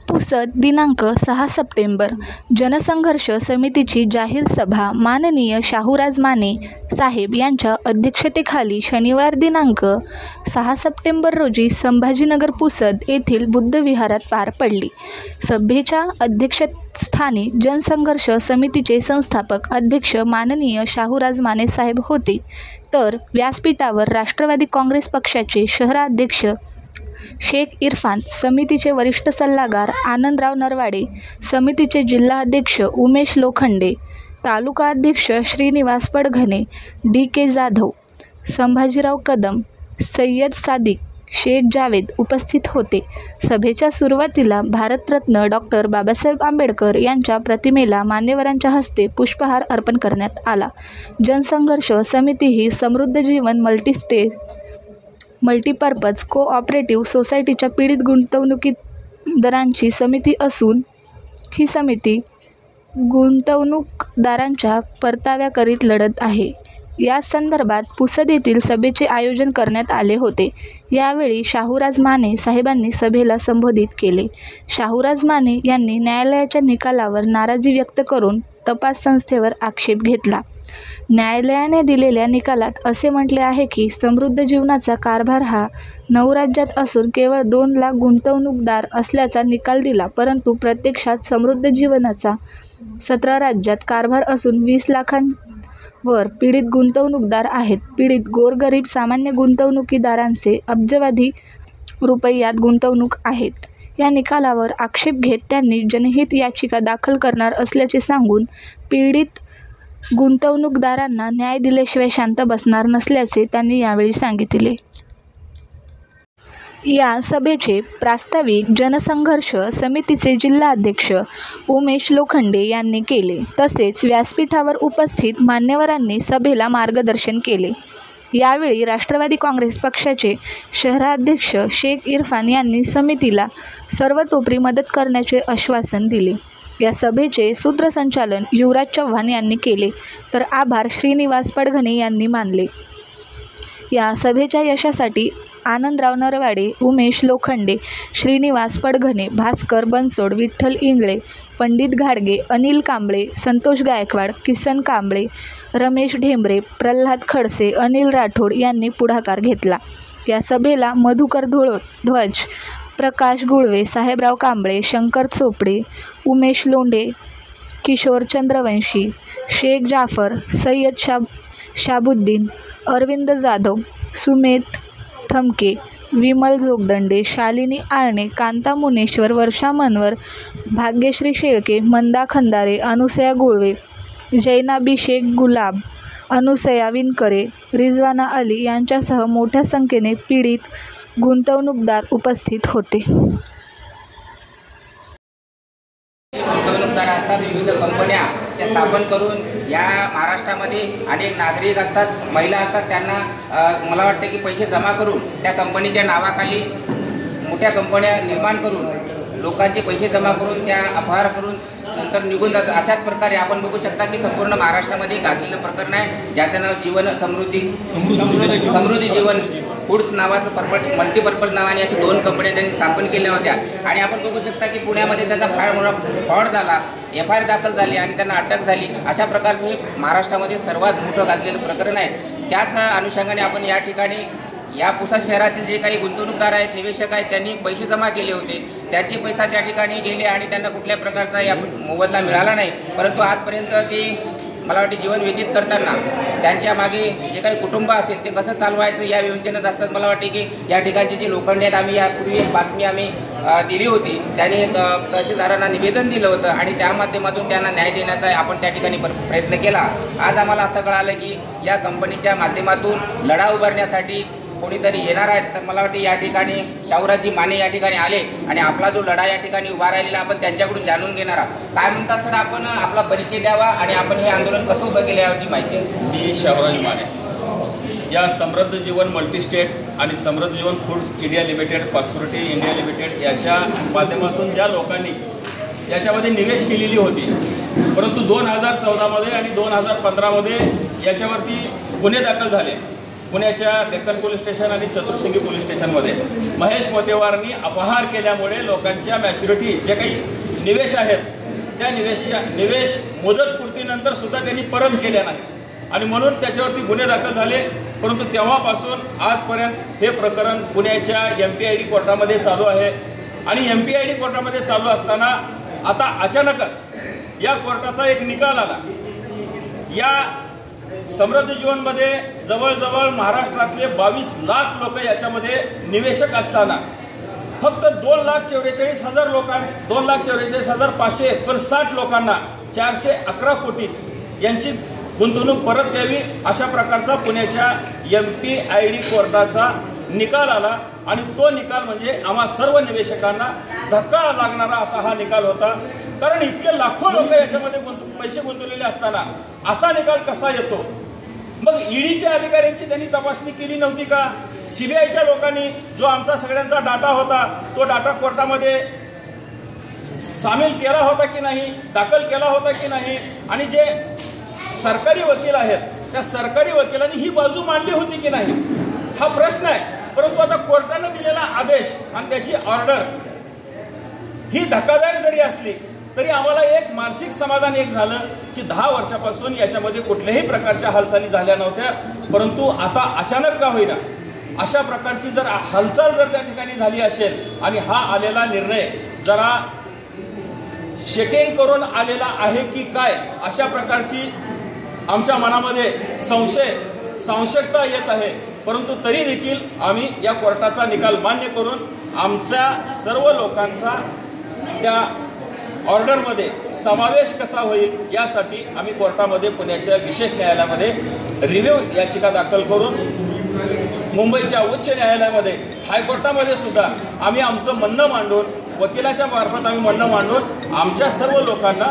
पुसद दिनांक 6 सप्टेंबर जनसंघर्ष समितीची जाहीर सभा माननीय शाहूराज माने साहेब यांच्या अध्यक्षतेखाली शनिवार दिनांक 6 सप्टेंबर रोजी संभाजीनगर पुसद येथील बुद्ध विहारात पार पडली। सभेच्या अध्यक्षस्थानी जनसंघर्ष समितीचे संस्थापक अध्यक्ष माननीय शाहूराज माने साहेब होते, तर व्यासपीठावर राष्ट्रवादी काँग्रेस पक्षाचे शहराध्यक्ष शेख इरफान, समितीचे वरिष्ठ सल्लागार आनंदराव नरवाडे, समितीचे जिल्हाध्यक्ष उमेश लोखंडे, तालुका अध्यक्ष श्रीनिवास पडघणे, डी.के. जाधव, संभाजीराव कदम, सय्यद सादिक, शेख जावेद उपस्थित होते। सभेच्या सुरुवातीला भारतरत्न डॉक्टर बाबासाहेब आंबेडकर यांच्या प्रतिमेला मान्यवरांच्या हस्ते पुष्पहार अर्पण करण्यात आला। जनसंघर्ष समिती ही समृद्ध जीवन मल्टीपर्पज कोऑपरेटिव्ह सोसायटीच्या पीडित गुंतवणूकदारांची समिती असून ही समिती गुंतवणूकदारांच्या परताव्याकरिता लढत आहे। या संदर्भात पुसद येथील सभेचे आयोजन करण्यात आले होते। यावेळी शाहूराज माने साहेबांनी सभेला संबोधित केले। शाहूराज माने यांनी न्यायालयाच्या निकालावर नाराजी व्यक्त करून तपास संस्थेवर आक्षेप घेतला। न्यायालयाने दिलेल्या निकालात असे म्हटले आहे की समृद्ध जीवनाचा कारभार हा 9 राज्यात असून केवळ 2 लाख गुंतवणूकदार असल्याचा निकाल दिला, परंतु प्रत्यक्षात समृद्ध जीवनाचा 17 राज्यात कारभार असून 20 लाखांवर पीडित गुंतवणूकदार आहेत। पीडित गोरगरीब सामान्य गुंतवणुकीदारांचे अब्जावधी रुपयात गुंतवणूक आहेत। या निकालावर आक्षेप घेत त्यांनी जनहित याचिका दाखल करणार असल्याचे सांगून पीडित गुंतवणूकदारांना न्याय दिल्याशिवाय शांत बसणार नसल्याचे त्यांनी यावेळी सांगितले। या सभेचे प्रास्ताविक जनसंघर्ष समितीचे जिल्हाध्यक्ष उमेश लोखंडे यांनी केले। तसेच व्यासपीठावर उपस्थित मान्यवरांनी सभेला मार्गदर्शन केले। यावेळी राष्ट्रवादी काँग्रेस पक्षाचे शहराध्यक्ष शेख इरफान यांनी समितीला सर्वतोपरी मदत करण्याचे आश्वासन दिले। या सभेचे सूत्रसंचालन युवराज चव्हाण यांनी केले, तर आभार श्रीनिवास पडघणे यांनी मानले। या सभेच्या यशासाठी आनंदराव नरवाडे, उमेश लोखंडे, श्रीनिवास पडघणे, भास्कर बनसोड, विठ्ठल इंगळे, पंडित घाडगे, अनिल कांबळे, संतोष गायकवाड, किसन कांबळे, रमेश ढेंबरे, प्रल्हाद खडसे, अनिल राठोड यांनी पुढाकार घेतला। या सभेला मधुकर ध्वज, प्रकाश गुळवे, साहेबराव कांबळे, शंकर चोपडे, उमेश लोंढे, किशोर चंद्रवंशी, शेख जाफर, सय्यद शाबुद्दीन, अरविंद जाधव, सुमेध ठमके, विमल जोगदंडे, शालिनी आळणे, कांता मुनेश्वर, वर्षा मनवर, भाग्यश्री शेळके, मंदा खंदारे, अनुसया गुळवे, जैनाबी शेख गुलाब, अनुसया विनकरे, रिजवाना अली यांच्यासह मोठ्या संख्येने पीडित गुंतवणूकदार उपस्थित होते। गुंतवणूकदार असतात, विविध कंपन्या त्या स्थापन करून या महाराष्ट्रामध्ये अनेक नागरिक असतात, महिला असतात, त्यांना मला वाटतं की पैसे जमा करून त्या कंपनीच्या नावाखाली मोठ्या कंपन्या निर्माण करून लोकांचे पैसे जमा करून त्या अपहार करून नंतर निघून जातात। अशाच प्रकारे आपण बघू शकता की संपूर्ण महाराष्ट्रामध्ये गाजलेलं प्रकरण आहे, ज्याचं नाव जीवन समृद्धी जीवन फूड्स नावाचं मल्टीपर्पज नावाने अशी 2 कंपन्या त्यांनी स्थापन केल्या होत्या। आणि आपण बघू शकता की पुण्यामध्ये त्याचा फार मोठा फ्रॉड झाला, FIR दाखल झाली आणि त्यांना अटक झाली। अशा प्रकारचं हे महाराष्ट्रामध्ये सर्वात मोठं गाजलेलं प्रकरण आहे। त्याच अनुषंगाने आपण या ठिकाणी या पुसद शहरातील जे काही गुंतवणूकदार आहेत, निवेशक आहेत, त्यांनी पैसे जमा केले होते, त्यांचे पैसा त्या ठिकाणी गेले आणि त्यांना कुठल्या प्रकारचा या मोबदला मिळाला नाही। परंतु आजपर्यंत ते मला वाटते जीवन व्यतीत करताना त्यांच्या मागे जे काही कुटुंब असेल ते कसं चालवायचं या विवेचनात असतात। मला वाटते की या ठिकाणचे जे लोखंडे आहेत, आम्ही यापूर्वी एक बातमी दिली होती, त्यांनी तहसीलदारांना निवेदन दिलं होतं आणि त्या माध्यमातून त्यांना न्याय देण्याचा आपण त्या ठिकाणी प्रयत्न केला। आज आम्हाला असं कळालं की या कंपनीच्या माध्यमातून लढा उभारण्यासाठी कोणीतरी येणार आहेत, तर मला वाटते या ठिकाणी शाहूराजी माने या ठिकाणी आले आणि आपला जो लढा या ठिकाणी उभा राहिलेला आपण त्यांच्याकडून जाणून घेणार आहोत। काय म्हणतात सर, आपण आपला परिचय द्यावा आणि आपण हे आंदोलन कसं उभं केलं याची माहिती। मी शाहूराज माने या समृद्ध जीवन मल्टीस्टेट आणि Samruddha Jeevan Foods India Limited, Prosperity India Limited याच्या माध्यमातून ज्या लोकांनी याच्यामध्ये निवेश केलेली होती, परंतु 2014 मध्ये आणि 2015 मध्ये याच्यावरती गुन्हे दाखल झाले पुण्याच्या डेक्कन पोलीस स्टेशन आणि चतुर्शिंगी पोलीस स्टेशनमध्ये महेश मोतेवारांनी अपहार केल्यामुळे लोकांच्या मॅच्युरिटी जे काही निवेश आहेत त्या निवेश मुदतपूर्तीनंतर सुद्धा त्यांनी परत केल्या नाही आणि म्हणून त्याच्यावरती गुन्हे दाखल झाले. परंतु तेव्हापासून आजपर्यंत हे प्रकरण पुण्याच्या MPID कोर्टामध्ये चालू आहे आणि MPID कोर्टामध्ये चालू असताना आता अचानकच या कोर्टाचा एक निकाल आला. या समृद्ध जीवनमध्ये जवळजवळ महाराष्ट्रातले 22 लाख लोक याच्यामध्ये निवेशक असताना फक्त 2,44,000 लोकांना 2,44,559 लोकांना 411 कोटी यांची गुंतवणूक परत द्यावी अशा प्रकारचा पुण्याच्या MPID कोर्टाचा निकाल आला आणि तो निकाल म्हणजे आम्हा सर्व निवेशकांना धक्का लागणारा असा हा निकाल होता. कारण इतके लाखो लोक याच्यामध्ये पैसे गुंतवलेले असताना असा निकाल कसा येतो? मग ईडीच्या अधिकाऱ्यांची त्यांनी तपासणी केली नव्हती का? CBIच्या लोकांनी जो आमचा सगळ्यांचा डाटा होता तो डाटा कोर्टामध्ये सामील केला होता की नाही, दाखल केला होता की नाही? आणि जे सरकारी वकील आहेत त्या सरकारी वकिलांनी ही बाजू मांडली होती की नाही हा प्रश्न आहे. परंतु आता कोर्टाने दिलेला आदेश आणि त्याची ऑर्डर ही धक्कादायक जरी असली तरी आम्हाला एक मानसिक समाधान एक झालं की 10 वर्षापासून याच्यामध्ये कुठल्याही प्रकारच्या हालचाली झाल्या नव्हत्या. परंतु आता अचानक का होईना अशा प्रकारची जर हालचाल जर त्या ठिकाणी झाली असेल आणि हा आलेला निर्णय जरा शेटिंग करून आलेला आहे की काय अशा प्रकारची आमच्या मनामध्ये संशयता येत आहे. परंतु तरी देखील आम्ही या कोर्टाचा निकाल मान्य करून आमच्या सर्व लोकांचा त्या ऑर्डरमध्ये समावेश कसा होईल यासाठी आम्ही कोर्टामध्ये पुण्याच्या विशेष न्यायालयामध्ये रिव्ह्यू याचिका दाखल करून मुंबईच्या उच्च न्यायालयामध्ये हायकोर्टामध्ये सुद्धा आम्ही आमचं म्हणणं मांडून वकिलाच्या मार्फत आम्ही म्हणणं मांडून आमच्या सर्व लोकांना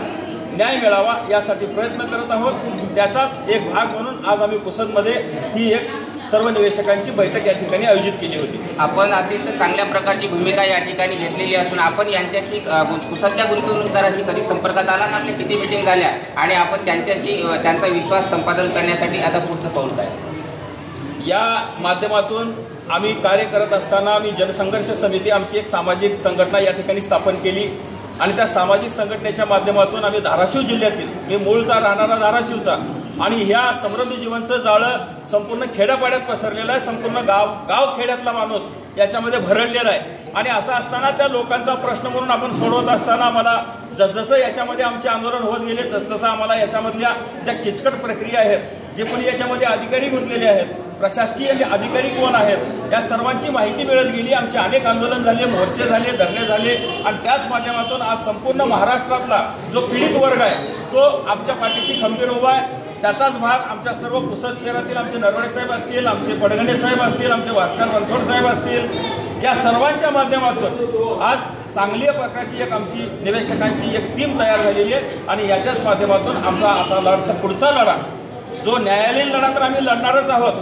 न्याय मिळावा यासाठी प्रयत्न करत आहोत. त्याचाच एक भाग म्हणून आज आम्ही पुसदमध्ये ही एक सर्व निवेशकांची बैठक या ठिकाणी आयोजित केली होती. आपण अतिशय चांगल्या प्रकारची भूमिका या ठिकाणी घेतलेली असून आपण यांच्याशी पुसदच्या गुंतवणूकदाराशी कधी संपर्कात आला ना? आपल्या किती मीटिंग झाल्या आणि आपण त्यांचा विश्वास संपादन करण्यासाठी आता पुढचं पाऊल काय? या माध्यमातून आम्ही कार्य करत असताना आम्ही जनसंघर्ष समिती आमची एक सामाजिक संघटना या ठिकाणी स्थापन केली आणि त्या सामाजिक संघटनेच्या माध्यमातून आम्ही धाराशिव जिल्ह्यातील, मी मूळचा राहणारा धाराशिवचा, आणि ह्या समृद्ध जीवनचं जाळं संपूर्ण खेड्यापाड्यात पसरलेलं आहे. संपूर्ण गाव खेड्यातला माणूस याच्यामध्ये भरडलेला आहे आणि असं असताना त्या लोकांचा प्रश्न म्हणून आपण सोडवत असताना आम्हाला जसजसं याच्यामध्ये आमचे आंदोलन होत गेले तसतसं आम्हाला याच्यामधल्या ज्या किचकट प्रक्रिया आहेत, जे कोणी याच्यामध्ये अधिकारी गुंतलेले आहेत, प्रशासकीय अधिकारी कोण आहेत, या सर्वांची माहिती मिळत गेली. आमचे अनेक आंदोलन झाले, मोर्चे झाले, धरणे झाले आणि त्याच माध्यमातून आज संपूर्ण महाराष्ट्रातला जो पीडित वर्ग आहे तो आमच्या पाठीशी खंबीर उभा आहे. त्याचाच भाग आमच्या सर्व पुसद शहरातील आमचे नरवडे साहेब असतील, आमचे पडगणे साहेब असतील, आमचे भास्कर बनसोड साहेब असतील, या सर्वांच्या माध्यमातून आज चांगल्या प्रकारची एक आमची निवेशकांची एक टीम तयार झालेली आहे आणि याच्याच माध्यमातून आमचा आता पुढचा लढा जो न्यायालयीन लढा तर आम्ही लढणारच आहोत.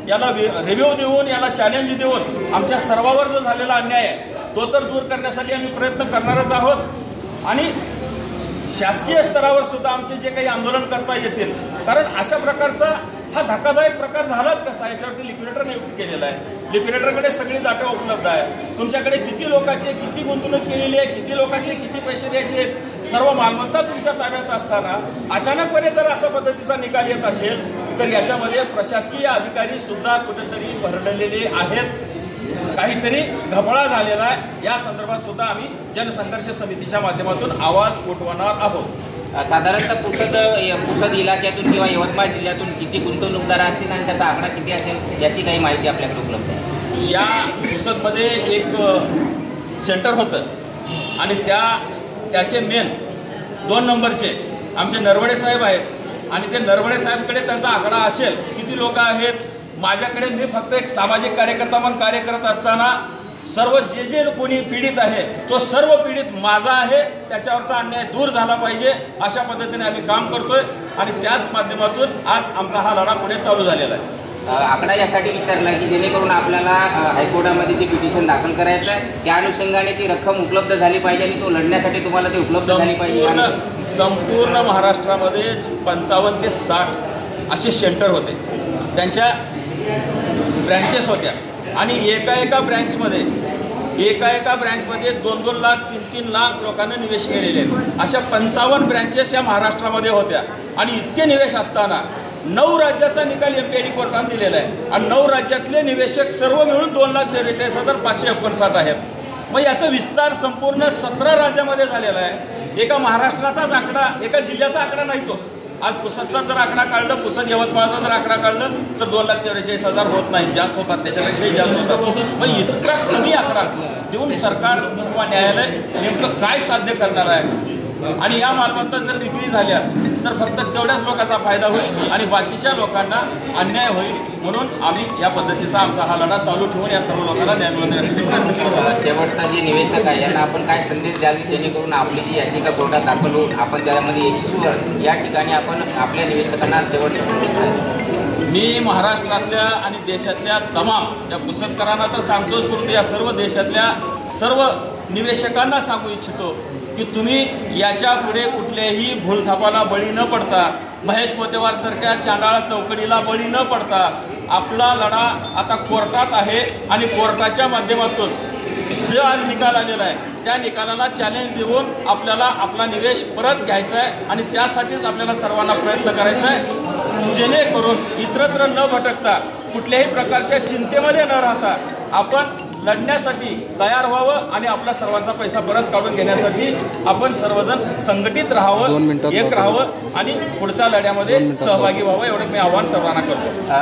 याला रिव्ह्यू देऊन, याला चॅलेंज देऊन आमच्या सर्वांवर जो झालेला अन्याय आहे तो तर दूर करण्यासाठी आम्ही प्रयत्न करणारच आहोत आणि शासकीय स्तरावर सुद्धा आमचे जे काही आंदोलन करता येतील. कारण अशा प्रकारचा हा धक्कादायक प्रकार झालाच कसा, याच्यावरती लिक्विडेटर नियुक्त केलेला आहे. लिक्विडेटरकडे सगळी डाटा उपलब्ध आहे. तुमच्याकडे किती लोकांचे किती गुंतवणूक केलेली आहे, किती लोकांचे किती पैसे द्यायचे, सर्व मालमत्ता तुमच्या ताब्यात असताना अचानकपणे जर अशा पद्धतीचा निकाल येत असेल तर याच्यामध्ये प्रशासकीय अधिकारी सुद्धा कुठेतरी भरडलेले आहेत, काहीतरी घपळा झालेला आहे. या संदर्भात सुद्धा आम्ही जनसंघर्ष समितीच्या माध्यमातून आवाज उठवणार आहोत. साधारणतः पुसद इलाक्यातून किंवा यवतमाळ जिल्ह्यातून किती गुंतवणूकदार असतील आणि त्याचा आकडा किती असेल याची काही माहिती आपल्याकडे उपलब्ध आहे? या पुसदमध्ये एक सेंटर होतं आणि त्याचे मेन 2 नंबरचे आमचे नरवडे साहेब आहेत आणि ते नरवडे साहेबकडे त्यांचा आकडा असेल किती लोक आहेत. माझ्याकडे मी फक्त एक सामाजिक कार्यकर्ता म्हणून कार्य करत असताना सर्व जे कोणी पीडित आहे तो सर्व पीडित माझा आहे, त्याच्यावरचा अन्याय दूर झाला पाहिजे अशा पद्धतीने आम्ही काम करतोय आणि त्याच माध्यमातून आज आमचा हा लढा पुढे चालू झालेला आहे. आकडा यासाठी विचारला की जेणेकरून आपल्याला हायकोर्टामध्ये ती पिटिशन दाखल करायचं आहे, त्या अनुषंगाने ती रक्कम उपलब्ध झाली पाहिजे आणि तो लढण्यासाठी तुम्हाला ती उपलब्ध झाली पाहिजे. संपूर्ण महाराष्ट्रामध्ये 55 ते 60 असे सेंटर होते. त्यांच्या ब्रँचेस होत्या आणि एका ब्रँचमध्ये 2-2 लाख 3-3 लाख लोकांना निवेश केलेले आहेत. अशा 55 ब्रँचेस या महाराष्ट्रामध्ये होत्या आणि इतके निवेश असताना 9 राज्याचा निकाल MPID कोर्टाने दिलेला आहे आणि 9 राज्यातले निवेशक सर्व मिळून 2,44,559 आहेत. मग याचा विस्तार संपूर्ण 17 राज्यामध्ये झालेला आहे. एका महाराष्ट्राचाच आकडा, एका जिल्ह्याचा आकडा नाही तो. आज पुसदचा जर आकडा काढलं, पुसद यवतमाळचा जर आकडा काढलं तर 2,44,000 होत नाही, जास्त होतात, त्याच्यापेक्षाही जास्त होतात. मग इतका कमी आकडा देऊन सरकार किंवा न्यायालय नेमकं काय साध्य करणार आहे? आणि या मालमत्ता जर विक्री झाल्या तर फक्त तेवढ्याच लोकांचा फायदा होईल आणि बाकीच्या लोकांना अन्याय होईल. म्हणून आम्ही या पद्धतीचा आमचा हा लढा चालू ठेवून या सर्व लोकांना न्याय मिळवून देण्यासाठी प्रयत्न करत आहोत. शेवटचा जे निवेशक आहे यांना आपण काय संदेश द्याल जेणेकरून आपली जी याचिका कोर्टात दाखल होऊन आपण त्यामध्ये यशस्वी या ठिकाणी आपण आपल्या निवेशकांना शेवटचा संदेश आहे? मी महाराष्ट्रातल्या आणि देशातल्या तमाम या पुसदकरांना तर सांगतोच, परंतु या सर्व देशातल्या सर्व निवेशकांना सांगू इच्छितो की तुम्ही याच्या पुढे कुठल्याही भूलथापाला बळी न पडता, महेश मोतेवारसारख्या चांडाळा चौकडीला बळी न पडता आपला लढा आता कोर्टात आहे आणि कोर्टाच्या माध्यमातून जो आज निकाल आलेला आहे त्या निकालाला चॅलेंज देऊन आपल्याला आपला निवेश परत घ्यायचा आहे आणि त्यासाठीच आपल्याला सर्वांना प्रयत्न करायचा आहे, जेणेकरून इतरत्र न भटकता कुठल्याही प्रकारच्या चिंतेमध्ये न राहता आपण लढण्यासाठी तयार व्हावं आणि आपला सर्वांचा पैसा परत काढून घेण्यासाठी आपण सर्वजण संघटित राहावं, एक राहावं आणि पुढच्या लढ्यामध्ये सहभागी व्हावं, एवढं मी आवाहन सर्वांना करतो.